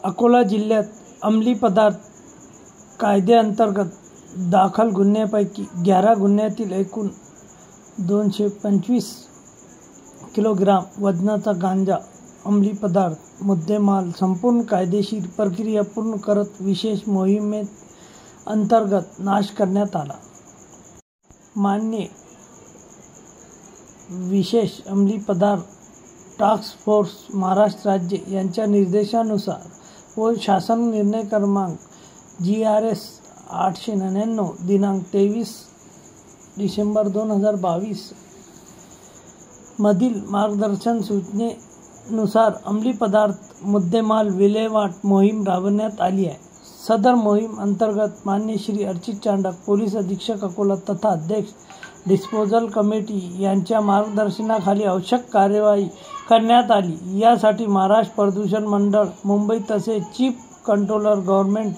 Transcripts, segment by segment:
अकोला जिल्ह्यात अंमली पदार्थ कायद्याअंतर्गत दाखल गुन्ह्यांपैकी 11 गुन्ह्यातील एकूण 225 किलोग्राम वजनाचा गांजा अंमली पदार्थ मुद्देमाल संपूर्ण कायदेशीर प्रक्रिया पूर्ण करत विशेष मोहिमेअंतर्गत नाश करण्यात आला। मान्य विशेष अंमली पदार्थ टास्क फोर्स महाराष्ट्र राज्य यांच्या निर्देशानुसार व शासन निर्णय क्रमांक GRS 899 दिनांक 23 डिसेंबर 2022 मधील मार्गदर्शन सूचनेनुसार अंमली पदार्थ मुद्देमाल विल्हेवाट मोहीम राबवण्यात आली आहे। सदर मोहीम अंतर्गत मान्य श्री अर्चित चांडक पोलीस अधीक्षक अकोला तथा अध्यक्ष डिस्पोजल कमिटी यांच्या मार्गदर्शनाखाली आवश्यक कार्यवाही करण्यात आली। यासाठी महाराष्ट्र प्रदूषण मंडळ मुंबई तसेच chief controller government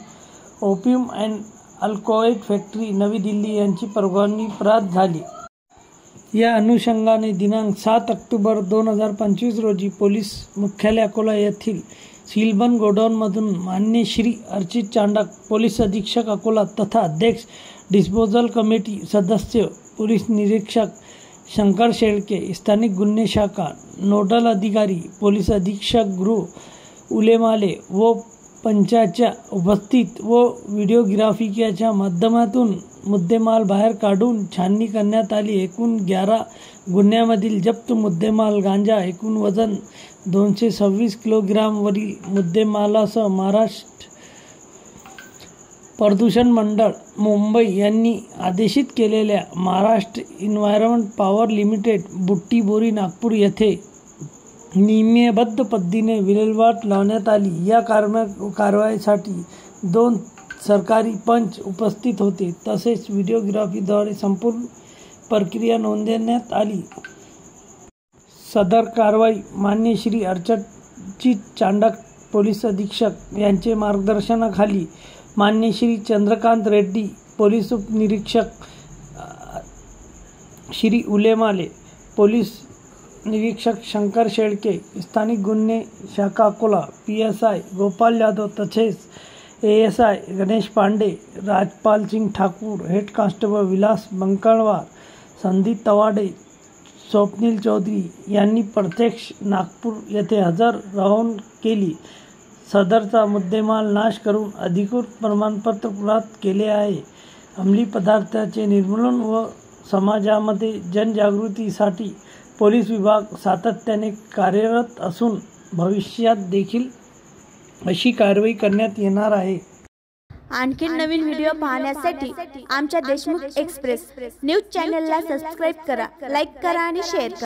opium and alcohol factory नवी दिल्ली यांची परवानगी प्राप्त झाली। या अनुषंगाने दिनांक 7 ऑक्टोबर 2025 रोजी पोलीस मुख्यालय अकोला येथील सीलबंद गोडाऊनमधून मान्य श्री अर्चित चांडक पोलीस अधीक्षक अकोला तथा अध्यक्ष डिस्पोजल कमिटी सदस्य पोलीस निरीक्षक शंकर शेळके, स्थानिक गुन्हे शाखा नोडल अधिकारी पोलीस अधीक्षक गृह उलेमाले व पंचाच्या उपस्थित व व्हिडिओग्राफिकच्या माध्यमातून मुद्देमाल बाहेर काढून छाननी करण्यात आली। एकूण 11 गुन्ह्यांमधील जप्त मुद्देमाल गांजा एकूण वजन 226 किलोग्रामवरील मुद्देमालासह महाराष्ट्र प्रदूषण मंडळ मुंबई यांनी आदेशित केलेल्या Maharashtra environment power limited Butibori Nagpur येथे नियमबद्ध पद्धतीने विल्हेवाट लावण्यात आली। या कारवाईसाठी 2 सरकारी पंच उपस्थित होते तसेच व्हिडिओग्राफीद्वारे संपूर्ण प्रक्रिया नोंदवण्यात आली। सदर कारवाई मान्य श्री अर्चित चांडक पोलीस अधीक्षक यांचे मार्गदर्शनाखाली मान्य श्री चंद्रकांत रेड्डी पोलीस उपनिरीक्षक श्री उलेमाले पोलीस निरीक्षक शंकर शेळके, स्थानिक गुन्हे शाखा अकोला PSI गोपाल यादव तसेच ASI गणेश पांडे, राजपाल सिंग ठाकूर, हेड कॉन्स्टेबल विलास बंकळवार, संदीप तवाडे, स्वप्नील चौधरी यांनी प्रत्यक्ष नागपूर येथे हजर राहून केली। सदरचा मुद्देमाल नाश करून अधिकृत प्रमाणपत्र प्राप्त केले आहे। अंमली पदार्थाचे निर्मूलन व समाजामध्ये जनजागृतीसाठी पोलीस विभाग सातत्याने कार्यरत असून भविष्यात देखील अशी कारवाई करण्यात येणार आहे। आणखी नवीन व्हिडिओ पाहण्यासाठी आमच्या देशमुख एक्सप्रेस न्यूज चॅनलला सबस्क्राइब करा, लाईक करा आणि शेअर करा।